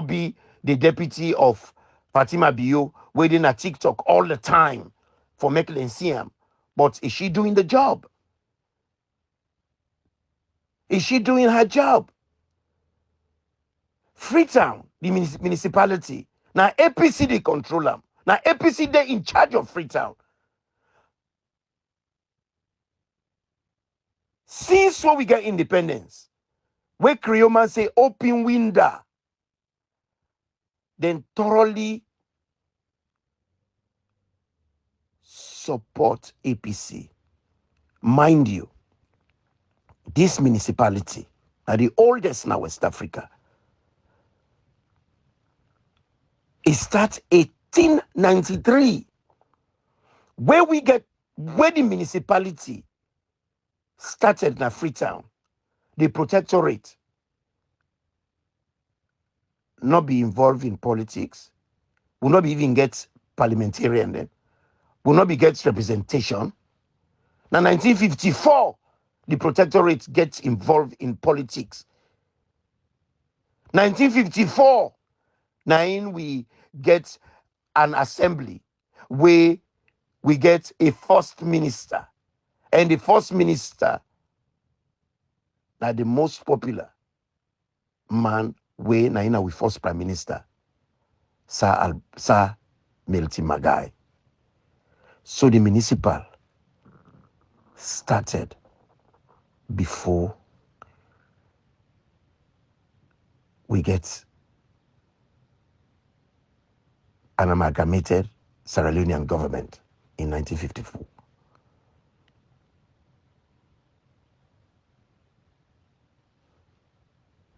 not be the deputy of Fatima Bio waiting at TikTok all the time for Meklen Siam. But is she doing the job? Is she doing her job? Freetown, the municipality. Now APC they control them. Now APC they in charge of Freetown. Since when we get independence, where Creoman say open window, then thoroughly support APC. Mind you, this municipality are the oldest in West Africa. It starts 1893. Where the municipality started in Freetown, the protectorate not be involved in politics, will not be even get parliamentarian then, will not be get representation. Now 1954, the protectorate gets involved in politics. 1954, now we get an assembly where we get a first minister. And the first minister, now the most popular man, where now we first prime minister, Sir Melty Magai. So the municipal started before we get an amalgamated Sierra Leonean government in 1954.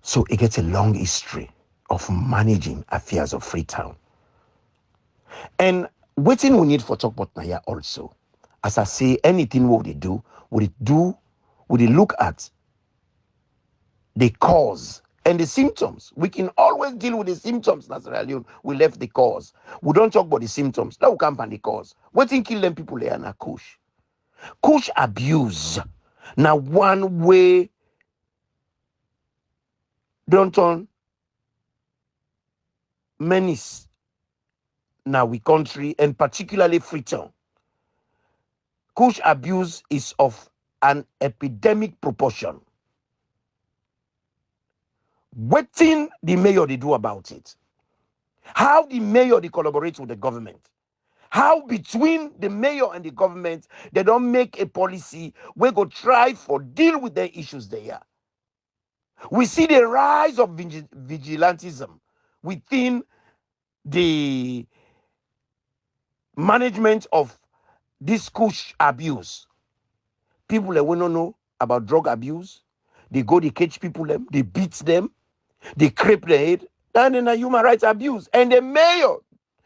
So it gets a long history of managing affairs of Freetown. And waiting we need for talk about Naya also. As I say, anything what they do, would they look at the cause and the symptoms. We can always deal with the symptoms, Sierra Leone. We left the cause. We don't talk about the symptoms. Now we come on the cause. Waiting kill them people there na kush. Kush abuse. Now one way don't turn menace now we country and particularly Freetown. Kush abuse is of an epidemic proportion. What thing the mayor they do about it? How the mayor they collaborate with the government? How between the mayor and the government they don't make a policy we go try for deal with the issues there. We see the rise of vigilantism within the management of this kush abuse. People that we don't know about drug abuse, they go, they catch people, they beat them, they creep their head, and then a human rights abuse. And the mayor,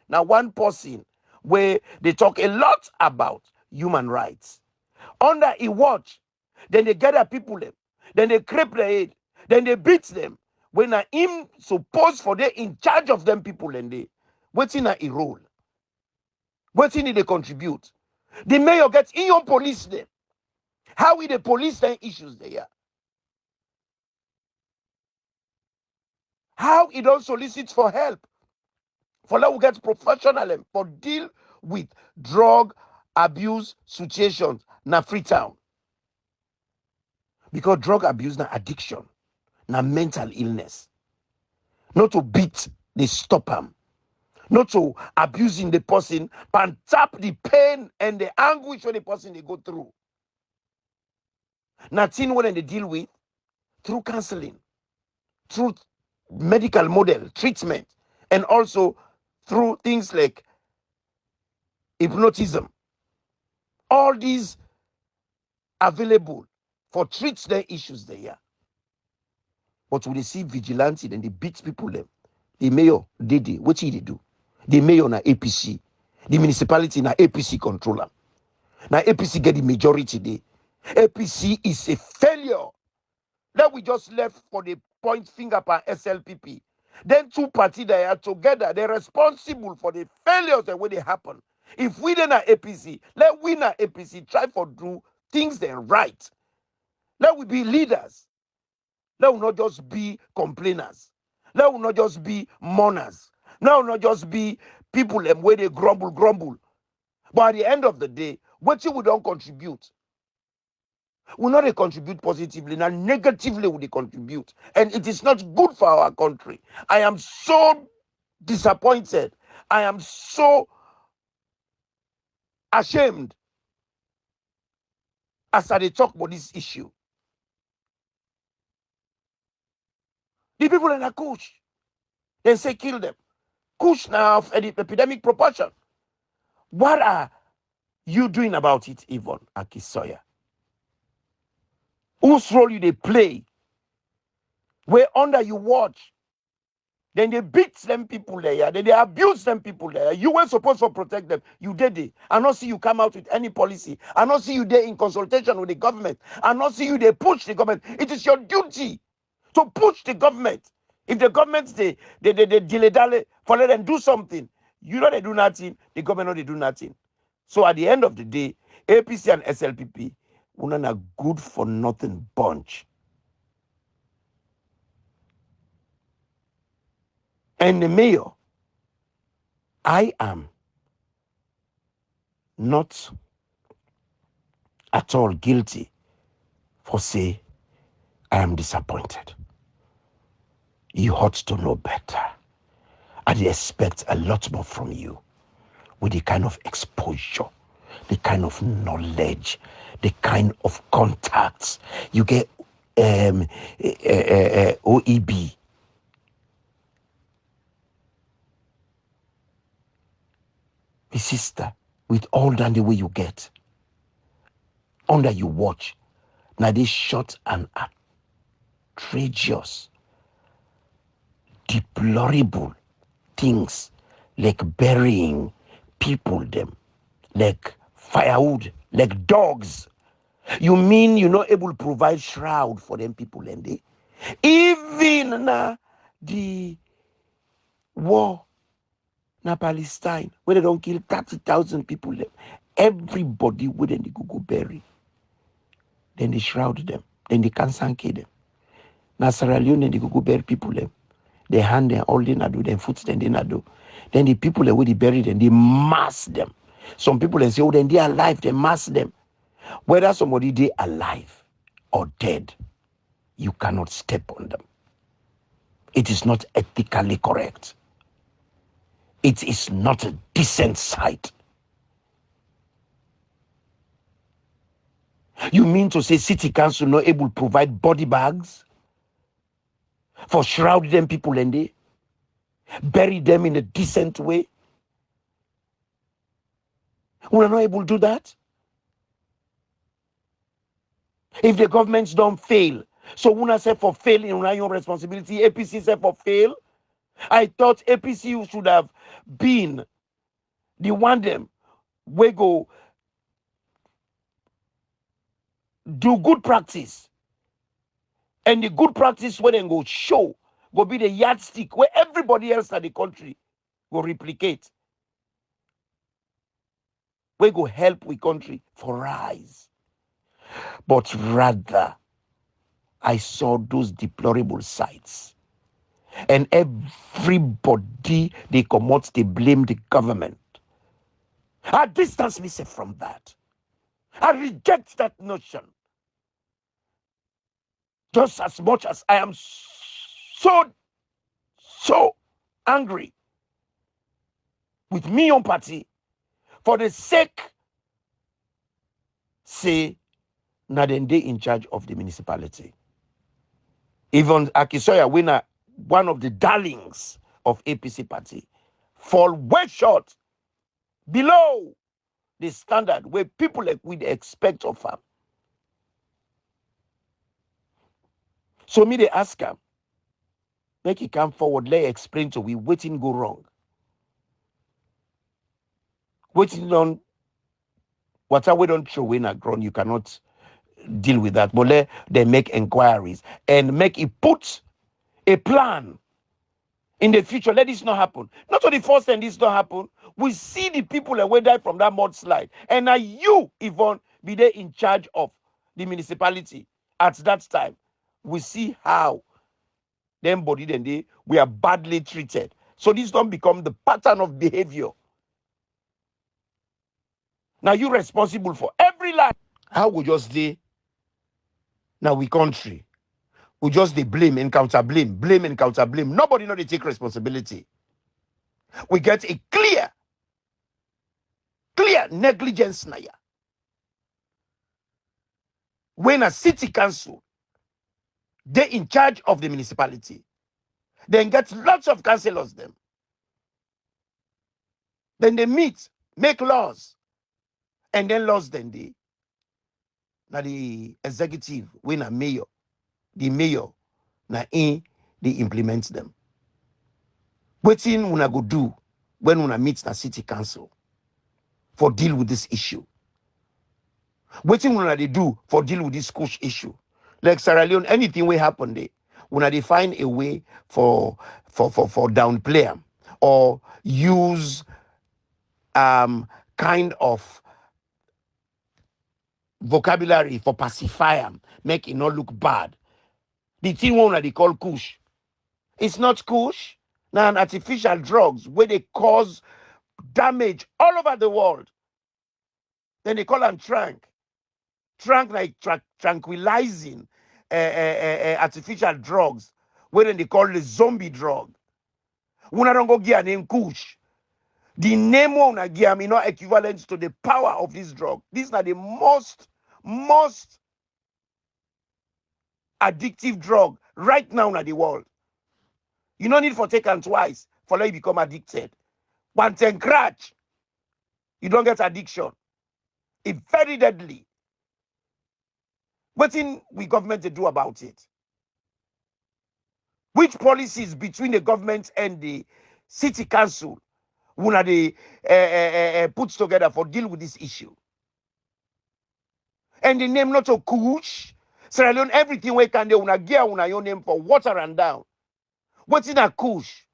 now one person where they talk a lot about human rights. Under a watch, then they gather people, then they creep their head, then they beat them. When I him supposed for they in charge of them people and they waiting a role. Waiting they contribute. The mayor gets in your police them. How will the police then issues there? How it don't solicit for help? For that we get professional help for deal with drug abuse situations na Freetown. Because drug abuse na addiction, na mental illness. Not to beat, they stop them. Not to abusing the person, but tap the pain and the anguish when the person they go through. Nothing when they deal with through counseling, through medical model treatment, and also through things like hypnotism. All these available for treat their issues there. But when they see vigilante, then they beat people them. The mayor, Dede, what did they do? The mayor na APC. The municipality na APC controller. Now APC get the majority there. APC is a failure. Then we just left for the point finger per SLPP. Then two parties that are together, they're responsible for the failures that when they happen. If we then are APC, let we na APC try for do things that are right. Let we be leaders. Let we not just be complainers. Let will not just be mourners. Let will not just be people where they grumble. But at the end of the day, what you will don't contribute. Will not they contribute positively, now negatively will they contribute. And it is not good for our country. I am so disappointed. I am so ashamed as I talk about this issue. The people in a kush, they say kill them. Kush now of an epidemic proportion. What are you doing about it, Yvonne Akisoya? Whose role you they play? Where under you watch? Then they beat them people there, then they abuse them people there. You were supposed to protect them. You did it. I not see you come out with any policy. I not see you there in consultation with the government. I not see you they push the government. It is your duty to push the government. If the government they dilly for let them do something, you know they do nothing. The government know they do nothing. So at the end of the day, APC and SLPP, we're not a good for nothing bunch. And the mayor, I am not at all guilty for say I am disappointed. You ought to know better. I expect a lot more from you with the kind of exposure, the kind of knowledge, the kind of contacts. You get OEB. My sister, with all that the way you get, under you watch, now they short and outrageous, deplorable things like burying people them, like firewood, like dogs. You mean you're not able to provide shroud for them people and they even the war na Palestine, where they don't kill 30,000 people them. Everybody wouldn't go bury. Then they shroud them. Then they can sanke them. Now Sierra Leone they go bury people them. They hand them all they do, then foot then they do. Then the people that they bury them, they mass them. Some people they say, oh, then they are alive, they mass them. Whether somebody they alive or dead, you cannot step on them. It is not ethically correct. It is not a decent sight. You mean to say city council not able to provide body bags for shroud them people and they bury them in a decent way? We are not able to do that. If the governments don't fail, so we say for failing, we your responsibility. APC said for fail. I thought APC should have been the one them we go do good practice, and the good practice where they go show go be the yardstick where everybody else in the country will replicate. We go help we country for rise. But rather, I saw those deplorable sights. And everybody, they come out, they blame the government. I distance myself from that. I reject that notion. Just as much as I am so angry with me own party for the sake, say, na then they in charge of the municipality. Even Akisoya winner, one of the darlings of APC party, fall way short, below the standard where people like we expect of her. So me they ask him, make he come forward, let explain to we waiting go wrong. Waiting on what we don't show in a ground, you cannot deal with that. But let they make inquiries and make it put a plan in the future. Let this not happen. Not only first time this not happen, we see the people that will die from that mudslide. And now you, Yvonne, be there in charge of the municipality at that time. We see how Then body then we are badly treated. So this don't become the pattern of behavior. Now you responsible for every life. How we just dey now we country? We just dey blame and counter blame, blame and counter blame. Nobody know they take responsibility. We get a clear negligence now. When a city council, they in charge of the municipality, then get lots of councillors them. Then they meet, make laws, and then laws then they now the executive when a mayor, the mayor now they implement them. Wetin una go do when una meet the city council for deal with this issue? Wetin una they do for deal with this kush issue? Like Sierra Leone, anything will happen there. Una they find a way for downplay am or use kind of vocabulary for pacify am, make it not look bad. The thing one they call kush. It's not kush. Now an artificial drugs where they cause damage all over the world. Then they call them TRANQ. TRANQ like tranquilizing artificial drugs. Where then they call the zombie drug. Una don't go give a name kush. The name una give am not equivalent to the power of this drug. These are the most addictive drug right now in the world. You don't need for take them twice for let you become addicted. One ten crash, you don't get addiction. It's very deadly. What in we government to do about it? Which policies between the government and the city council una they put together for deal with this issue? And the name not a kush. Sierra Leone, everything we can do una gear una your name for water and down. What's in a kush?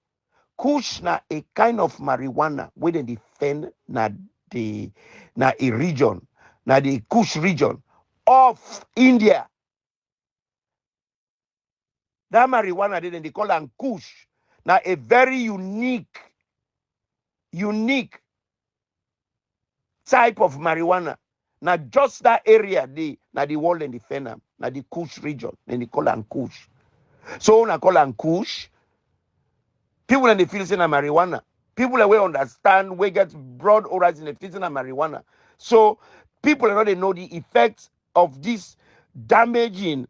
Kush na a kind of marijuana where they defend na a region, na the Kush region of India. That marijuana they call it Kush. Now a very unique type of marijuana. Now just that area na the world and the Fenam, na the Kush region, then they call it Kush. So na call it Kush. People in the field say na marijuana. People will understand, we get broad horizon in the field na marijuana. So people already know the effects of this damaging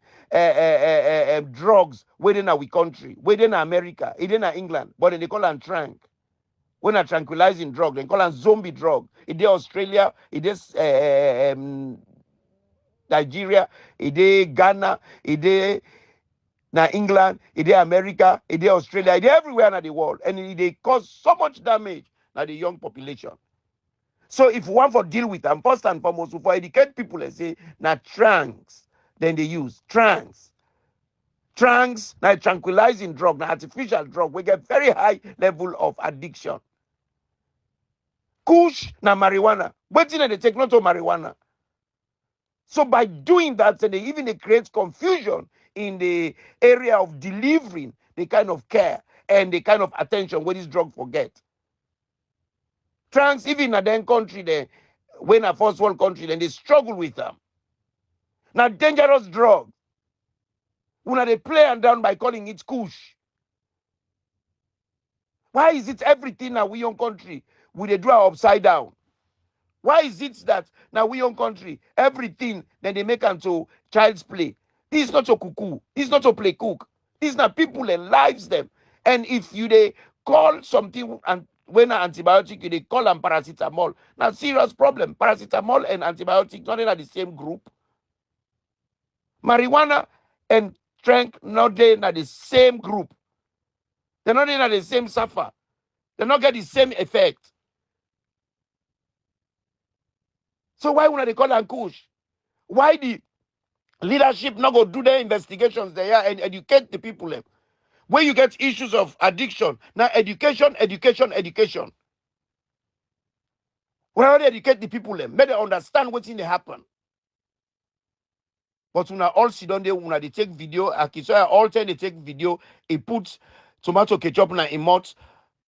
drugs within our country, within America, within England, but they call them TRANQ. When a tranquilizing drug, they call them zombie drug. It is Australia, it is Nigeria, it is Ghana, it is England, it is America, it is Australia, it is everywhere in the world, and they cause so much damage to the young population. So if we want to deal with them, first and foremost, for educate people and say, na TRANQs, then they use TRANQs. TRANQs, na tranquilizing drug, na artificial drug, we get very high level of addiction. Kush, na marijuana. Waiting they take not to marijuana. So by doing that, they even create confusion in the area of delivering the kind of care and the kind of attention where this drug forget. TRANQs, even in their country, when a first world country, then they struggle with them. Now, dangerous drug. When they play and down by calling it kush. Why is it everything now we own country we do upside down? Why is it that now we own country everything then they make into child's play? This is not a cuckoo. This is not a play cook. These are people and lives them. And if you they call something and when an antibiotic, they call them paracetamol. Now, serious problem. Paracetamol and antibiotics not in the same group. Marijuana and TRANQ not in the same group. They're not in the same suffer. They not get the same effect. So why would they call them kush? Why the leadership not go do their investigations there and educate the people? When you get issues of addiction, now education. Why don't they educate the people? Make them understand what's in the happen. But una all sit down there, una they take video. Akisoya all time they take video. He puts tomato ketchup na in mouth.